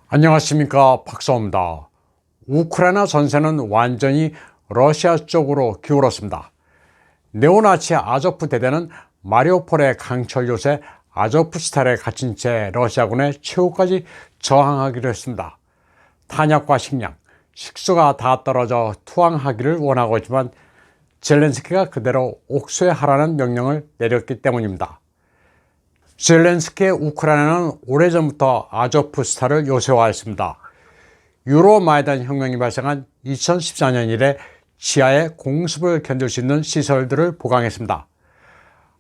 안녕하십니까, 박사입니다. 우크라이나 전세는 완전히 러시아 쪽으로 기울었습니다. 네오나치 아조프 대대는 마리오폴의 강철 요새 아조프스탈에 갇힌 채 러시아군의 최후까지 저항하기로 했습니다. 탄약과 식량, 식수가 다 떨어져 투항하기를 원하고 있지만 젤렌스키가 그대로 옥쇄하라는 명령을 내렸기 때문입니다. 젤렌스키의 우크라이나는 오래전부터 아조프스탈을 요새화했습니다. 유로마이단 혁명이 발생한 2014년 이래 지하에 공습을 견딜 수 있는 시설들을 보강했습니다.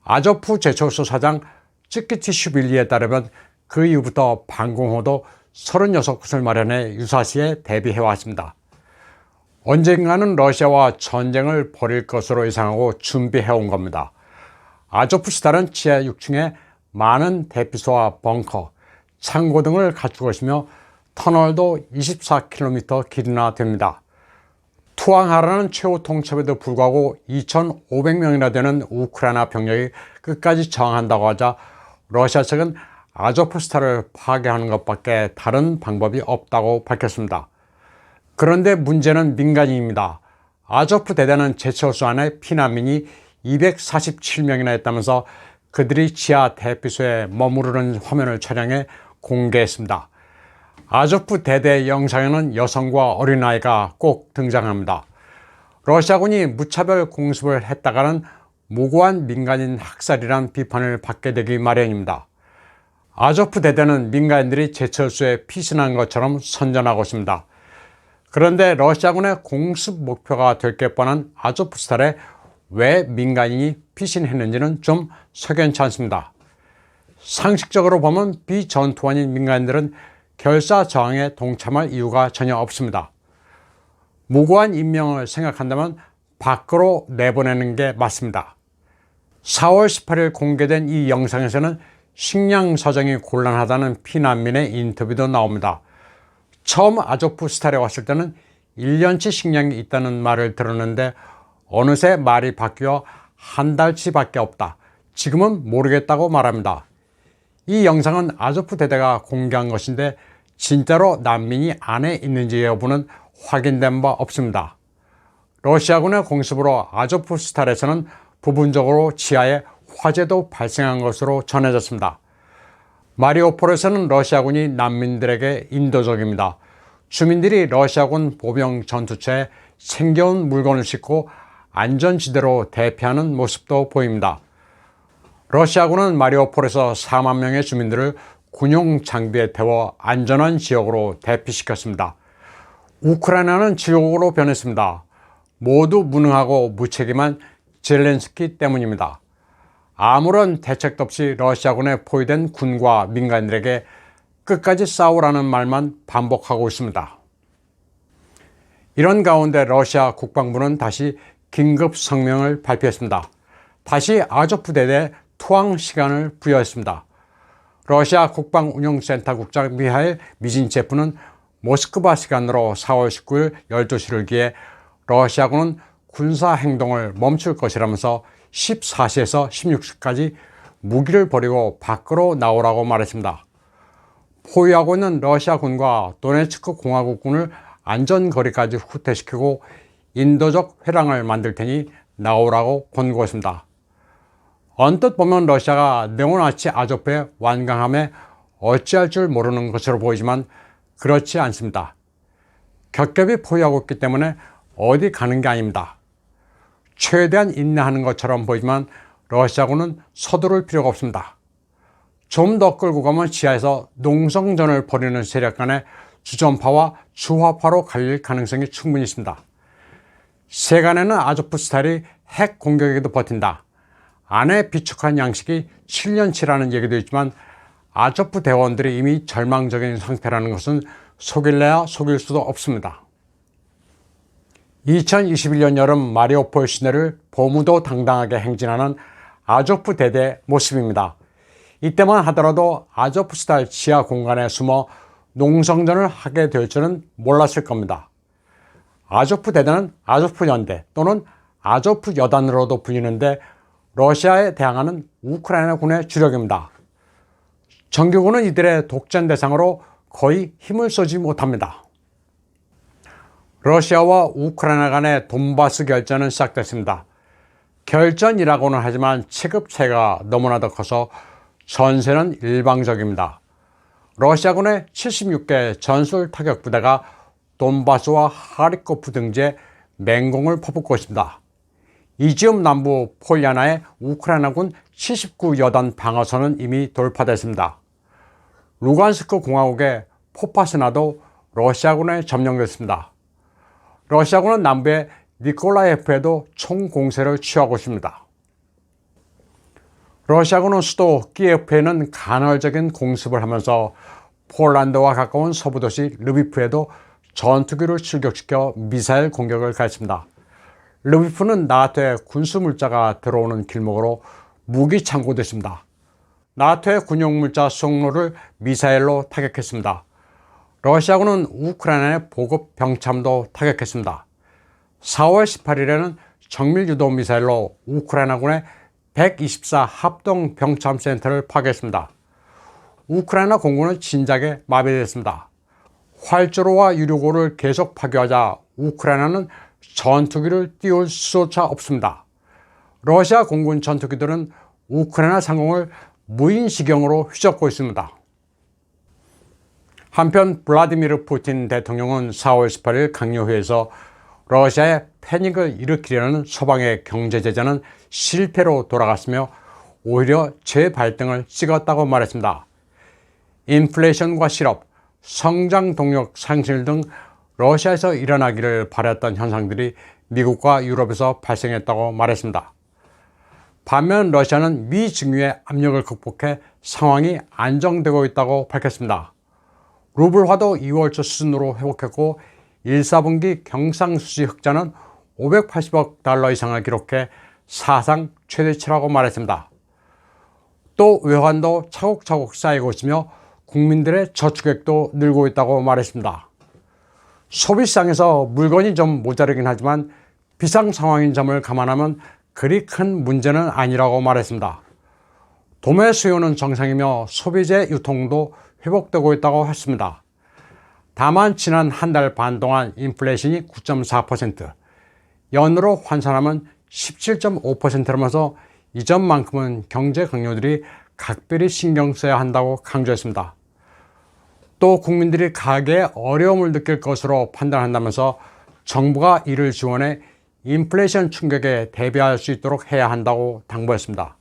아조프 제철소 사장 츠키티슈빌리에 따르면 그 이후부터 방공호도 36곳을 마련해 유사시에 대비해왔습니다. 언젠가는 러시아와 전쟁을 벌일 것으로 예상하고 준비해온 겁니다. 아조프스탈은 지하 6층에 많은 대피소와 벙커, 창고 등을 갖추고 있으며 터널도 24km 길이나 됩니다. 투항하라는 최후 통첩에도 불구하고 2,500명이나 되는 우크라이나 병력이 끝까지 저항한다고 하자 러시아 측은 아조프스탈을 파괴하는 것밖에 다른 방법이 없다고 밝혔습니다. 그런데 문제는 민간인입니다. 아조프 대대는 제철소 안에 피난민이 247명이나 있다면서 그들이 지하 대피소에 머무르는 화면을 촬영해 공개했습니다. 아조프 대대 영상에는 여성과 어린아이가 꼭 등장합니다. 러시아군이 무차별 공습을 했다가는 무고한 민간인 학살이란 비판을 받게 되기 마련입니다. 아조프 대대는 민간인들이 제철소에 피신한 것처럼 선전하고 있습니다. 그런데 러시아군의 공습 목표가 될 게 뻔한 아조프스탈에 왜 민간인이 피신했는지는 좀 석연치 않습니다. 상식적으로 보면 비전투원인 민간인들은 결사 저항에 동참할 이유가 전혀 없습니다. 무고한 인명을 생각한다면 밖으로 내보내는 게 맞습니다. 4월 18일 공개된 이 영상에서는 식량 사정이 곤란하다는 피난민의 인터뷰도 나옵니다. 처음 아조프스탈에 왔을 때는 1년치 식량이 있다는 말을 들었는데 어느새 말이 바뀌어 한 달치밖에 없다. 지금은 모르겠다고 말합니다. 이 영상은 아조프 대대가 공개한 것인데 진짜로 난민이 안에 있는지 여부는 확인된 바 없습니다. 러시아군의 공습으로 아조프스탈에서는 부분적으로 지하에 화재도 발생한 것으로 전해졌습니다. 마리오폴에서는 러시아군이 난민들에게 인도적입니다. 주민들이 러시아군 보병 전투차에 챙겨온 물건을 싣고 안전지대로 대피하는 모습도 보입니다. 러시아군은 마리오폴에서 4만 명의 주민들을 군용 장비에 태워 안전한 지역으로 대피시켰습니다. 우크라이나는 지옥으로 변했습니다. 모두 무능하고 무책임한 젤렌스키 때문입니다. 아무런 대책도 없이 러시아군에 포위된 군과 민간인들에게 끝까지 싸우라는 말만 반복하고 있습니다. 이런 가운데 러시아 국방부는 다시 긴급 성명을 발표했습니다. 다시 아조프 대대 투항 시간을 부여했습니다. 러시아 국방운용센터 국장 미하일 미진체프는 모스크바 시간으로 4월 19일 12시를 기해 러시아군은 군사행동을 멈출 것이라면서 14시에서 16시까지 무기를 버리고 밖으로 나오라고 말했습니다. 포위하고 있는 러시아군과 도네츠크 공화국군을 안전거리까지 후퇴시키고 인도적 회랑을 만들 테니 나오라고 권고했습니다. 언뜻 보면 러시아가 네오나치 아조프의 완강함에 어찌할 줄 모르는 것으로 보이지만 그렇지 않습니다. 겹겹이 포위하고 있기 때문에 어디 가는 게 아닙니다. 최대한 인내하는 것처럼 보이지만 러시아군은 서두를 필요가 없습니다. 좀 더 끌고 가면 지하에서 농성전을 벌이는 세력 간의 주전파와 주화파로 갈릴 가능성이 충분히 있습니다. 세간에는 아조프스탈이 핵 공격에도 버틴다. 안에 비축한 양식이 7년치라는 얘기도 있지만 아조프 대원들이 이미 절망적인 상태라는 것은 속일래야 속일 수도 없습니다. 2021년 여름 마리오폴 시내를 보무도 당당하게 행진하는 아조프 대대 모습입니다. 이때만 하더라도 아조프스탈 지하 공간에 숨어 농성전을 하게 될 줄은 몰랐을 겁니다. 아조프 대대는 아조프 연대 또는 아조프 여단으로도 불리는데 러시아에 대항하는 우크라이나 군의 주력입니다. 정규군은 이들의 독전 대상으로 거의 힘을 쏘지 못합니다. 러시아와 우크라이나 간의 돈바스 결전은 시작됐습니다. 결전이라고는 하지만 체급 차이가 너무나도 커서 전세는 일방적입니다. 러시아군의 76개 전술 타격 부대가 돈바스와 하리코프 등지에 맹공을 퍼붓고 있습니다. 이지움 남부 폴리아나의 우크라이나군 79여단 방어선은 이미 돌파됐습니다. 루간스크 공화국의 포파스나도 러시아군에 점령됐습니다. 러시아군은 남부의 니콜라예프에도 총공세를 취하고 있습니다. 러시아군은 수도 키예프에는 간헐적인 공습을 하면서 폴란드와 가까운 서부 도시 르비프에도 전투기를 출격시켜 미사일 공격을 가했습니다. 르비프는 나토의 군수물자가 들어오는 길목으로 무기 창고도 있습니다. 나토의 군용물자 수송로를 미사일로 타격했습니다. 러시아군은 우크라이나의 보급 병참도 타격했습니다. 4월 18일에는 정밀유도 미사일로 우크라이나군의 124 합동 병참센터를 파괴했습니다. 우크라이나 공군은 진작에 마비됐습니다. 활주로와 유료고를 계속 파괴하자 우크라이나는 전투기를 띄울 수조차 없습니다. 러시아 공군 전투기들은 우크라이나 상공을 무인시경으로 휘젓고 있습니다. 한편 블라디미르 푸틴 대통령은 4월 18일 강요회에서 러시아의 패닉을 일으키려는 서방의 경제제재는 실패로 돌아갔으며 오히려 재발등을 찍었다고 말했습니다. 인플레이션과 실업, 성장 동력 상실 등 러시아에서 일어나기를 바랐던 현상들이 미국과 유럽에서 발생했다고 말했습니다. 반면 러시아는 미 증유의 압력을 극복해 상황이 안정되고 있다고 밝혔습니다. 루블화도 2월 초 수준으로 회복했고 1, 4분기 경상수지 흑자는 580억 달러 이상을 기록해 사상 최대치라고 말했습니다. 또 외환도 차곡차곡 쌓이고 있으며 국민들의 저축액도 늘고 있다고 말했습니다. 소비시장에서 물건이 좀 모자르긴 하지만 비상 상황인 점을 감안하면 그리 큰 문제는 아니라고 말했습니다. 도매 수요는 정상이며 소비재 유통도 회복되고 있다고 했습니다. 다만 지난 한 달 반 동안 인플레이션이 9.4%, 연으로 환산하면 17.5%라면서 이전만큼은 경제 강요들이 각별히 신경 써야 한다고 강조했습니다. 또 국민들이 가계에 어려움을 느낄 것으로 판단한다면서 정부가 이를 지원해 인플레이션 충격에 대비할 수 있도록 해야 한다고 당부했습니다.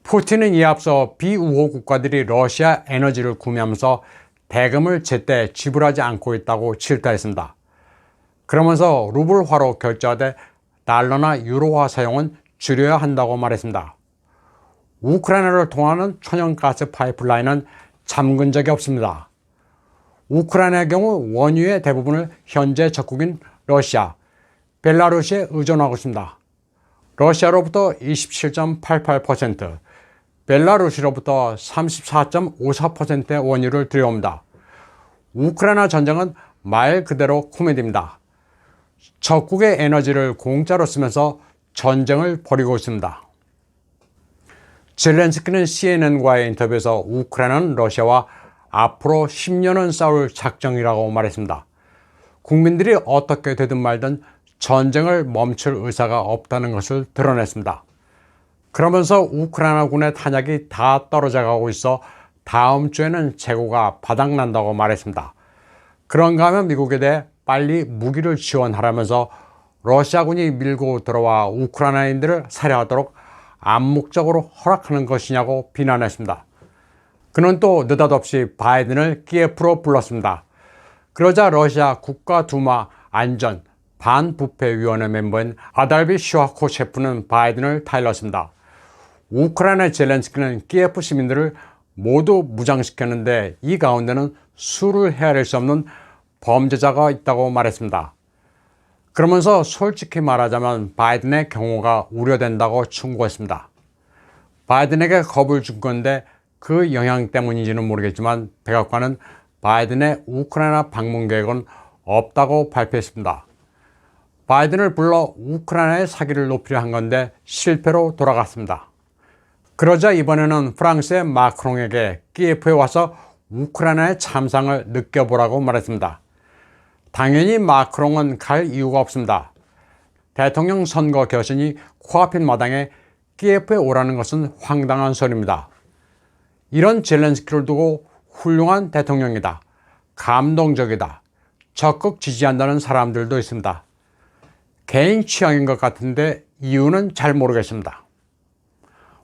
푸틴은 이에 앞서 비우호 국가들이 러시아 에너지를 구매하면서 대금을 제때 지불하지 않고 있다고 질타했습니다. 그러면서 루블화로 결제하되 달러나 유로화 사용은 줄여야 한다고 말했습니다. 우크라이나를 통하는 천연가스 파이프라인은 잠근 적이 없습니다. 우크라이나의 경우 원유의 대부분을 현재 적국인 러시아, 벨라루시에 의존하고 있습니다. 러시아로부터 27.88%, 벨라루시로부터 34.54%의 원유를 들여옵니다. 우크라이나 전쟁은 말 그대로 코미디입니다. 적국의 에너지를 공짜로 쓰면서 전쟁을 벌이고 있습니다. 젤렌스키는 CNN과의 인터뷰에서 우크라이나는 러시아와 앞으로 10년은 싸울 작정이라고 말했습니다. 국민들이 어떻게 되든 말든 전쟁을 멈출 의사가 없다는 것을 드러냈습니다. 그러면서 우크라이나군의 탄약이 다 떨어져 가고 있어 다음 주에는 재고가 바닥난다고 말했습니다. 그런가 하면 미국에 대해 빨리 무기를 지원하라면서 러시아군이 밀고 들어와 우크라이나인들을 살해하도록 암묵적으로 허락하는 것이냐고 비난했습니다. 그는 또 느닷없이 바이든을 키예프로 불렀습니다. 그러자 러시아 국가두마 안전 반부패위원회 멤버인 아달비 슈아코 셰프는 바이든을 타일렀습니다. 우크라이나 젤렌스키는 키예프 시민들을 모두 무장시켰는데 이 가운데는 수를 헤아릴 수 없는 범죄자가 있다고 말했습니다. 그러면서 솔직히 말하자면 바이든의 경호가 우려된다고 충고했습니다. 바이든에게 겁을 준 건데 그 영향 때문인지는 모르겠지만 백악관은 바이든의 우크라이나 방문 계획은 없다고 발표했습니다. 바이든을 불러 우크라이나의 사기를 높이려 한 건데 실패로 돌아갔습니다. 그러자 이번에는 프랑스의 마크롱에게 키예프에 와서 우크라이나의 참상을 느껴보라고 말했습니다. 당연히 마크롱은 갈 이유가 없습니다. 대통령 선거 결선이 코앞인 마당에 키예프에 오라는 것은 황당한 소리입니다. 이런 젤렌스키를 두고 훌륭한 대통령이다, 감동적이다, 적극 지지한다는 사람들도 있습니다. 개인 취향인 것 같은데 이유는 잘 모르겠습니다.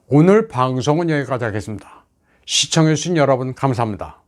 오늘 방송은 여기까지 하겠습니다. 시청해주신 여러분 감사합니다.